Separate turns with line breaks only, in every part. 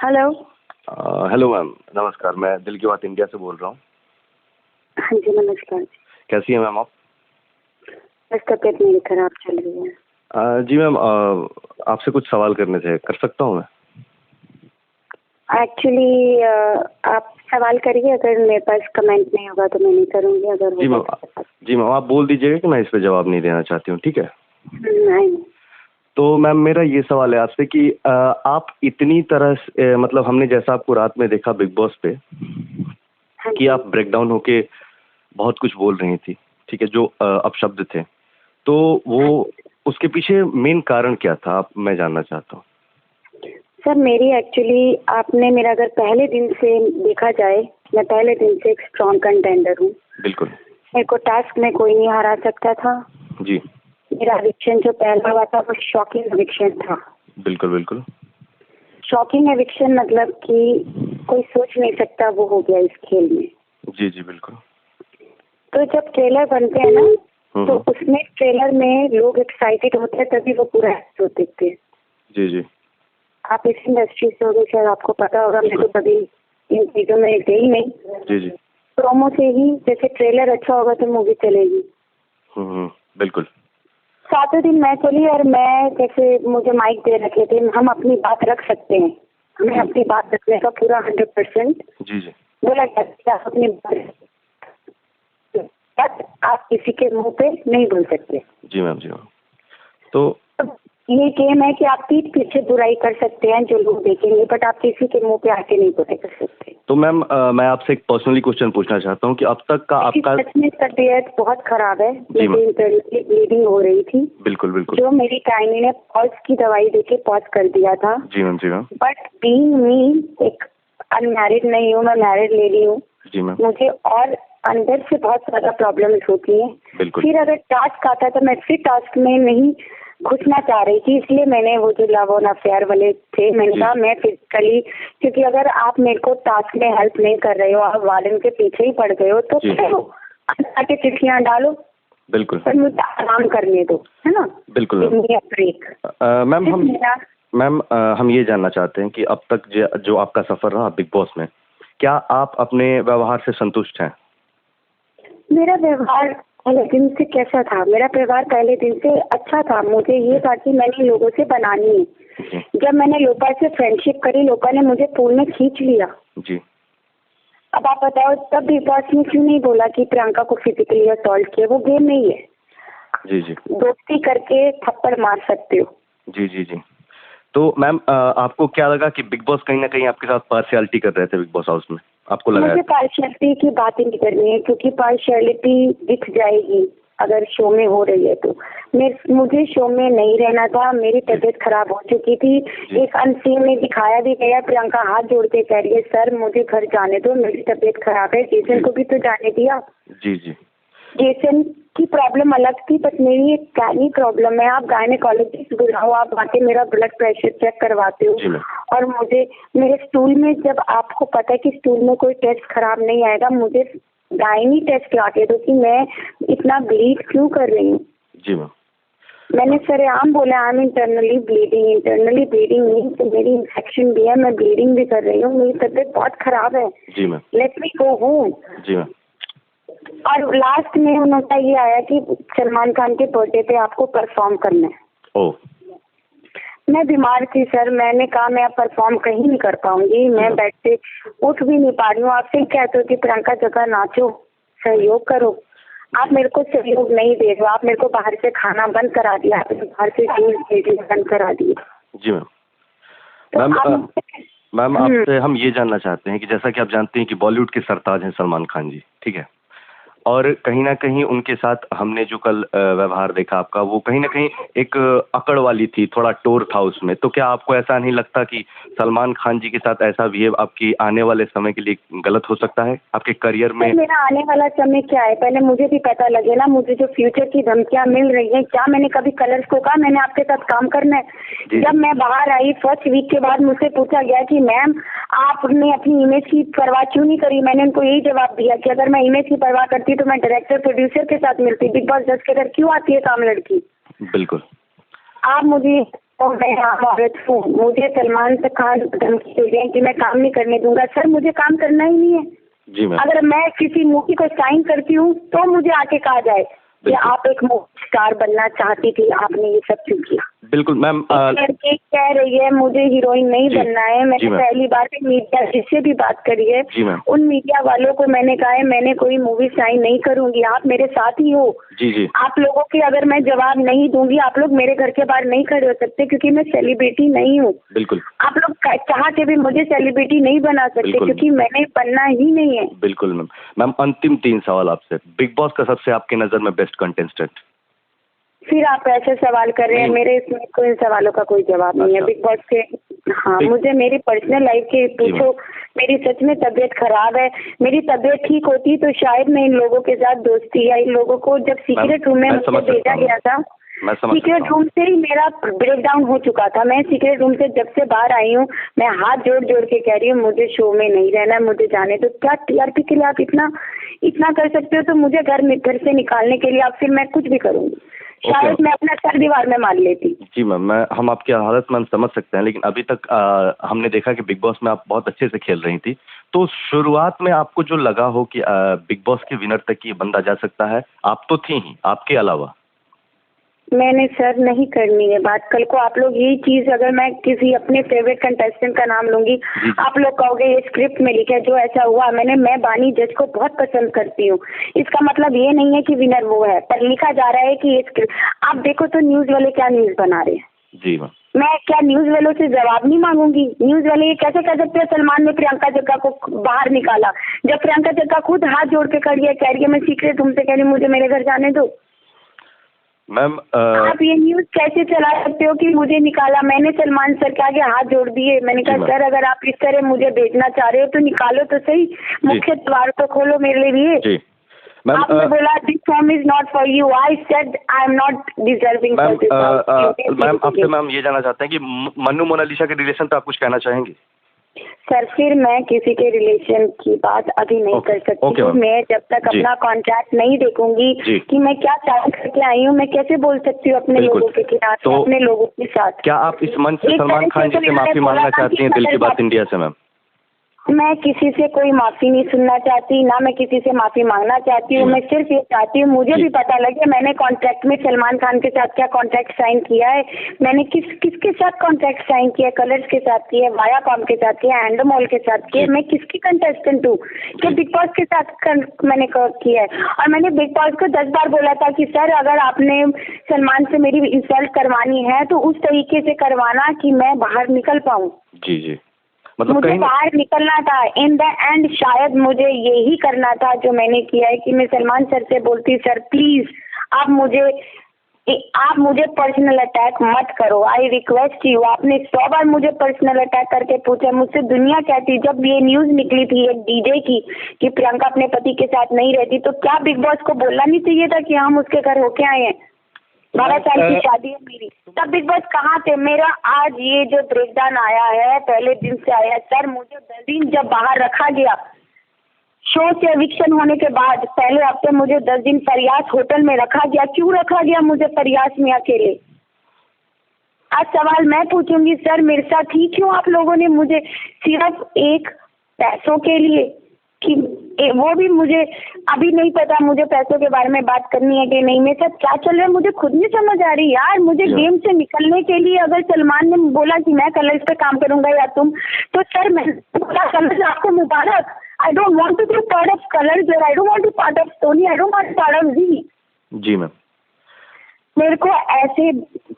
Hello.
Hello ma'am, नमस्कार। मैं दिल की बात इंडिया से बोल रहा हूँ।
हाँ जी, नमस्कार।
कैसी हैं मैम आप?
बस तबीयत मेरी खराब चल रही है।
जी मैम, आपसे कुछ सवाल करने थे, कर सकता हूँ मैं?
एक्चुअली आप सवाल करिए, अगर मेरे पास कमेंट नहीं होगा तो मैं नहीं करूँगी, अगर
जी
होगा
मैम, जी मैम, आप बोल दीजिएगा कि मैं इस पे जवाब नहीं देना चाहती हूँ, ठीक है?
नहीं।
तो मैम मेरा ये सवाल है आपसे कि आप इतनी तरह से मतलब हमने जैसा आपको रात में देखा बिग बॉस पे
हाँ
कि
जी।
आप ब्रेकडाउन होके बहुत कुछ बोल रही थी, ठीक है, जो अपशब्द थे, तो वो उसके पीछे मेन कारण क्या था, आप मैं जानना चाहता हूँ।
सर मेरी एक्चुअली आपने मेरा अगर पहले दिन से देखा जाए, मैं पहले दिन से एक स्ट्रॉन्ग कंटेंडर हूँ।
बिल्कुल।
मेरे को टास्क में कोई नहीं हरा सकता था।
जी।
मेरा एविक्शन जो पहला हुआ था वो शॉकिंग एविक्शन था।
बिल्कुल बिल्कुल।
शॉकिंग एविक्शन मतलब कि कोई सोच नहीं सकता वो हो गया इस खेल में।
जी जी बिल्कुल।
तो जब ट्रेलर बनते हैं ना, तो उसमें ट्रेलर में लोग एक्साइटेड होते हैं तभी वो पूरा एपिसोड देखते हैं।
जी जी।
आप इस इंडस्ट्री से हो गए, शायद आपको पता होगा, मैं तो कभी इन चीजों में गई नहीं।
जी जी।
प्रोमो से ही जैसे ट्रेलर अच्छा होगा तो मूवी चलेगी।
बिल्कुल।
सातों दिन मैं चली और मैं जैसे मुझे माइक दे रखे थे, हम अपनी बात रख सकते हैं, हमें अपनी बात रखने का पूरा 100%
जी जी
बोला जाता है। अपनी बात आप किसी के मुंह पे नहीं बोल सकते।
जी मैम, जी मैम। तो
ये गेम है कि आप पीठ पीछे बुराई कर सकते हैं जो लोग देखेंगे, बट आप किसी के मुंह पे आके नहीं बुराई कर सकते।
तो मैम मैं आपसे एक पर्सनली क्वेश्चन पूछना चाहता हूँ कि अब तक का आपका
सच में तबीयत बहुत खराब है,
जी
मेरी इंटरनली ब्लीडिंग हो रही थी।
बिल्कुल बिल्कुल।
जो मेरी गायनी ने पॉज की दवाई देके पॉज कर दिया था।
जी मैम, जी मैम।
बट बीइंग मी एक अनमैरिड नहीं हूँ, मैं मैरिड लेडी हूँ।
जी मैम।
मुझे और अंदर से बहुत ज्यादा प्रॉब्लम्स होती हैं।
बिल्कुल।
फिर अगर टास्क आता तो मैं फिर टास्क में नहीं घुसना चाह रही थी, इसलिए मैंने वो जो लव ऑन अफेयर वाले थे, मैंने कहा मैं फिजिकली, क्योंकि अगर आप मेरे को टास्क में हेल्प नहीं कर रहे हो, आप वार्डन के पीछे ही पड़ गए हो, तो आके चिट्ठियाँ डालो।
बिल्कुल।
पर मुझे आराम करने दो, है ना?
बिल्कुल
ब्रेक।
मैम हम ये जानना चाहते हैं कि अब तक जो आपका सफर रहा बिग बॉस में, क्या आप अपने व्यवहार से संतुष्ट हैं?
मेरा व्यवहार पहले दिन से कैसा था? मेरा व्यवहार पहले दिन से अच्छा था। मुझे ये था कि मैंने लोगों से बनानी है। जब मैंने लोपा से फ्रेंडशिप करी, लोपा ने मुझे पूल में खींच लिया।
जी।
अब आप बताओ, तब बिग बॉस ने क्यों नहीं बोला कि प्रियंका को फिजिकली असॉल्ट किया? वो गेम नहीं है।
जी जी।
दोस्ती करके थप्पड़ मार सकते हो।
जी जी जी। तो मैम आपको क्या लगा कि बिग बॉस कहीं ना कहीं आपके साथ पार्शियलिटी कर रहे थे बिग बॉस हाउस में? आपको लगा?
मुझे पार्शियलिटी की बात ही नहीं करनी है, क्योंकि पार्शियलिटी दिख जाएगी अगर शो में हो रही है तो। मुझे शो में नहीं रहना था, मेरी तबीयत खराब हो चुकी थी। एक अनसीन में दिखाया भी गया, प्रियंका हाथ जोड़ के कह रही है सर मुझे घर जाने दो, मेरी तबीयत खराब है। जेसन को भी तो जाने दिया।
जी जी।
जेसन की प्रॉब्लम अलग थी, बट मेरी एक गायनी प्रॉब्लम है। आप गायनेकोलॉजिस्ट बुलाओ, आप आके मेरा ब्लड प्रेशर चेक करवाते हो, और मुझे मेरे स्टूल में, जब आपको पता है कि स्टूल में कोई टेस्ट खराब नहीं आएगा, मुझे गायनी टेस्ट लाके दो कि मैं इतना ब्लीड क्यों कर रही हूँ।
जी मैम।
मैंने सरेआम बोला आई एम इंटरनली ब्लीडिंग नहीं तो मेरी इन्फेक्शन भी है, मैं ब्लीडिंग भी कर रही हूँ, मेरी तबीयत बहुत खराब है।
जी ma'am.
Let me go home.
जी मैम।
और लास्ट में उनका ये आया कि सलमान खान के बर्थडे पे आपको परफॉर्म करना है।
ओह।
मैं बीमार थी सर, मैंने कहा मैं अब परफॉर्म कहीं नहीं कर पाऊंगी, मैं बेड से उठ भी नहीं पा रही हूँ। आप फिर कहते हो कि प्रियंका जगह नाचो, सहयोग करो। आप मेरे को सहयोग नहीं दे रहे हो, आप मेरे को बाहर से खाना बंद करा दिया, आपने बाहर से जूस बंद करा दिए।
जी मैम।
तो
मैम आपसे हम ये जानना चाहते हैं कि जैसा कि आप जानते हैं कि बॉलीवुड के सरताज हैं सलमान खान जी, ठीक है, और कहीं ना कहीं उनके साथ हमने जो कल व्यवहार देखा आपका, वो कहीं ना कहीं एक अकड़ वाली थी, थोड़ा टोर था उसमें। तो क्या आपको ऐसा नहीं लगता कि सलमान खान जी के साथ ऐसा बिहेव आपकी आने वाले समय के लिए गलत हो सकता है आपके करियर में?
मेरा आने वाला समय क्या है, पहले मुझे भी पता लगे ना। मुझे जो फ्यूचर की धमकियां मिल रही हैं, क्या मैंने कभी कलर्स को कहा मैंने आपके साथ काम करना है? जब मैं बाहर आई फर्स्ट वीक के बाद मुझसे पूछा गया कि मैम आपने अपनी इमेज की परवाह क्यों नहीं करी? मैंने उनको यही जवाब दिया कि अगर मैं इमेज की परवाह करती तो मैं डायरेक्टर प्रोड्यूसर के साथ मिलती, बिग बॉस 10 के अंदर क्यों आती है काम लड़की?
बिल्कुल।
आप मुझे और मैं आम औरत हूँ, मुझे सलमान खान धमकी दे रहे हैं कि मैं काम नहीं करने दूंगा। सर मुझे काम करना ही नहीं है।
जी मैम।
अगर मैं किसी मूवी को साइन करती हूँ तो मुझे आके कहा जाए कि आप एक मूवी स्टार बनना चाहती थी, आपने ये सब क्यों किया?
बिल्कुल मैम।
लड़की कह रही है मुझे हीरोइन नहीं बनना है। मैंने पहली बार मीडिया जिससे भी बात करी है उन मीडिया वालों को मैंने कहा है मैंने कोई मूवी साइन नहीं करूंगी, आप मेरे साथ ही हो।
जी।
आप लोगों की अगर मैं जवाब नहीं दूंगी, आप लोग मेरे घर के बाहर नहीं खड़े हो सकते क्योंकि मैं सेलिब्रिटी नहीं हूँ।
बिल्कुल।
आप लोग चाह के भी मुझे सेलिब्रिटी नहीं बना सकते क्योंकि मैंने बनना ही नहीं है।
बिल्कुल मैम। मैम अंतिम 3 सवाल आपसे। बिग बॉस का सबसे आपकी नजर में बेस्ट कंटेस्टेंट?
फिर आप ऐसे सवाल कर रहे हैं, मेरे इसमें कोई सवालों का कोई जवाब नहीं है। बिग बॉस के हाँ मुझे मेरी पर्सनल लाइफ के पूछो। मेरी सच में तबीयत खराब है, मेरी तबीयत ठीक होती तो शायद मैं इन लोगों के साथ दोस्ती या इन लोगों को जब सीक्रेट रूम में मुझे भेजा गया था, सीक्रेट रूम से ही मेरा ब्रेकडाउन हो चुका था। मैं सीक्रेट रूम से जब से बाहर आई हूँ मैं हाथ जोड़ जोड़ के कह रही हूँ मुझे शो में नहीं रहना, मुझे जाने तो। क्या टीआरपी के लिए आप इतना कर सकते हो तो मुझे घर से निकालने के लिए आप फिर मैं कुछ भी करूँगी। शायद मैं अपना सर दीवार में मार लेती। जी
मैम, हम आपकी हालत में समझ सकते हैं, लेकिन अभी तक हमने देखा कि बिग बॉस में आप बहुत अच्छे से खेल रही थी। तो शुरुआत में आपको जो लगा हो कि बिग बॉस के विनर तक ये बंदा जा सकता है, आप तो थी ही, आपके अलावा?
मैंने सर नहीं करनी है बात। कल को आप लोग यही चीज अगर मैं किसी अपने फेवरेट कंटेस्टेंट का नाम लूंगी, आप लोग कहोगे ये स्क्रिप्ट में लिखा है जो ऐसा हुआ। मैं बानी जज को बहुत पसंद करती हूँ, इसका मतलब ये नहीं है कि विनर वो है, पर लिखा जा रहा है कि ये स्क्रिप्ट। आप देखो तो न्यूज वाले क्या न्यूज बना रहे हैं।
जी मैम।
मैं क्या न्यूज वालों से जवाब नहीं मांगूंगी? न्यूज वाले ये कैसे कह सकते हैं सलमान ने प्रियंका जग्गा को बाहर निकाला, जब प्रियंका जग्गा खुद हाथ जोड़ के खड़ी है, कह रही है मैं सीक्रेट रूम से कह रही हूँ मुझे मेरे घर जाने दो।
मैम
आप ये न्यूज कैसे चला सकते हो कि मुझे निकाला? मैंने सलमान सर के आगे हाथ जोड़ दिए, मैंने कहा सर अगर आप इस तरह मुझे भेजना चाह रहे हो तो निकालो तो सही, मुख्य द्वार तो खोलो मेरे लिए। आपने बोला this form is not for you, I said I am not deserving for this.
Ma'am आपसे मैम ये जानना चाहते हैं कि मन्नू मोनालिसा के रिलेशन पे आप कुछ कहना चाहेंगे?
सर फिर मैं किसी के रिलेशन की बात अभी नहीं कर सकती हूँ। मैं जब तक अपना कॉन्ट्रैक्ट नहीं देखूंगी कि मैं क्या साइन करके आई हूँ, मैं कैसे बोल सकती हूँ अपने लोगों के खिलाफ, अपने लोगों के साथ।
क्या आप इस मंच से सलमान खान जी से माफी मांगना चाहती हैं दिल की बात इंडिया से? मैम
मैं किसी से कोई माफी नहीं सुनना चाहती, ना मैं किसी से माफी मांगना चाहती हूँ। मैं सिर्फ ये चाहती हूँ मुझे भी पता लगे मैंने कॉन्ट्रैक्ट में सलमान खान के साथ क्या कॉन्ट्रैक्ट साइन किया है, मैंने किसके साथ कॉन्ट्रैक्ट साइन किया, कलर्स के साथ किया, वायाकॉम के साथ किया, एंडोमोल के साथ किया, मैं किसकी कंटेस्टेंट हूँ, क्या बिग बॉस के साथ मैंने किया है। और मैंने बिग बॉस को 10 बार बोला था कि सर अगर आपने सलमान से मेरी इंसल्ट करवानी है तो उस तरीके से करवाना कि मैं बाहर निकल पाऊँ।
जी
मतलब मुझे बाहर निकलना था। इन द एंड शायद मुझे यही करना था जो मैंने किया है कि मैं सलमान सर से बोलती सर प्लीज आप मुझे पर्सनल अटैक मत करो, आई रिक्वेस्ट यू। आपने 100 बार मुझे पर्सनल अटैक करके पूछा, मुझसे दुनिया कहती। जब ये न्यूज निकली थी एक डीजे की कि प्रियंका अपने पति के साथ नहीं रहती, तो क्या बिग बॉस को बोलना नहीं चाहिए था कि हम उसके घर होके आए हैं? 12 साल की शादी है मेरी, तब बिग बॉस कहाँ थे? मेरा आज ये जो ब्रेकडाउन आया है पहले दिन से आया है सर। मुझे 10 दिन जब बाहर रखा गया शो से एविक्शन होने के बाद, पहले हफ्ते मुझे 10 दिन प्रयास होटल में रखा गया। क्यों रखा गया मुझे प्रयास में अकेले? आज सवाल मैं पूछूंगी सर मेरे साथ ही क्यों आप लोगों ने मुझे सिर्फ एक पैसों के लिए कि वो भी मुझे अभी नहीं पता मुझे पैसों के बारे में बात करनी है कि नहीं, मेरे साथ क्या चल रहा है मुझे खुद नहीं समझ आ रही यार। मुझे गेम से निकलने के लिए अगर सलमान ने बोला कि मैं कलर्स पे काम करूंगा या तुम, तो सर मैं बोला कलर्स आपको मुबारक। I don't want to be part of Colors, I don't want to part of Sony, I don't want part of Zee.
जी मैम
मेरे को ऐसे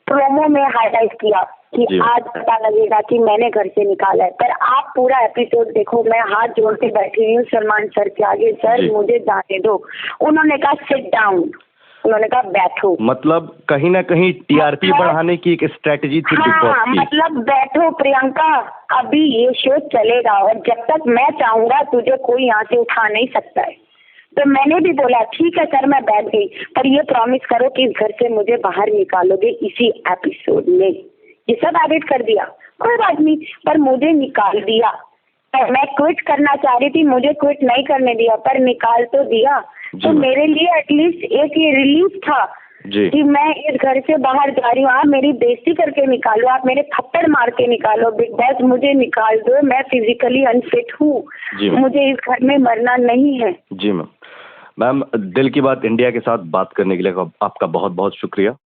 प्रोमो में हाईलाइट किया कि आज पता लगेगा कि मैंने घर से निकाला है, पर आप पूरा एपिसोड देखो मैं हाथ जोड़ के बैठी हुई हूँ सलमान सर के आगे, सर मुझे जाने दो। उन्होंने कहा सिट डाउन, उन्होंने कहा बैठो।
मतलब कहीं ना कहीं टीआरपी बढ़ाने की एक स्ट्रेटजी थी बिग बॉस की।
मतलब बैठो प्रियंका, अभी ये शो चलेगा और जब तक मैं चाहूंगा तुझे कोई यहाँ से उठा नहीं सकता है। तो मैंने भी बोला ठीक है सर मैं बैठ गई, पर ये प्रॉमिस करो कि इस घर से मुझे बाहर निकालोगे इसी एपिसोड में। ये सब एडिट कर दिया, कोई बात नहीं, पर मुझे निकाल दिया। मैं क्विट करना चाह रही थी, मुझे क्विट नहीं करने दिया, पर निकाल तो दिया। तो मेरे लिए एटलीस्ट एक ये रिलीफ था
जी।
कि मैं इस घर से बाहर जा रही हूँ, आप मेरी बेइज्जती करके निकालो, आप मेरे थप्पड़ मार के निकालो, बिग बॉस मुझे निकाल दो, मैं फिजिकली अनफिट हूँ, मुझे इस घर में मरना नहीं है।
जी मैम। मैम, दिल की बात इंडिया के साथ बात करने के लिए आपका बहुत बहुत शुक्रिया।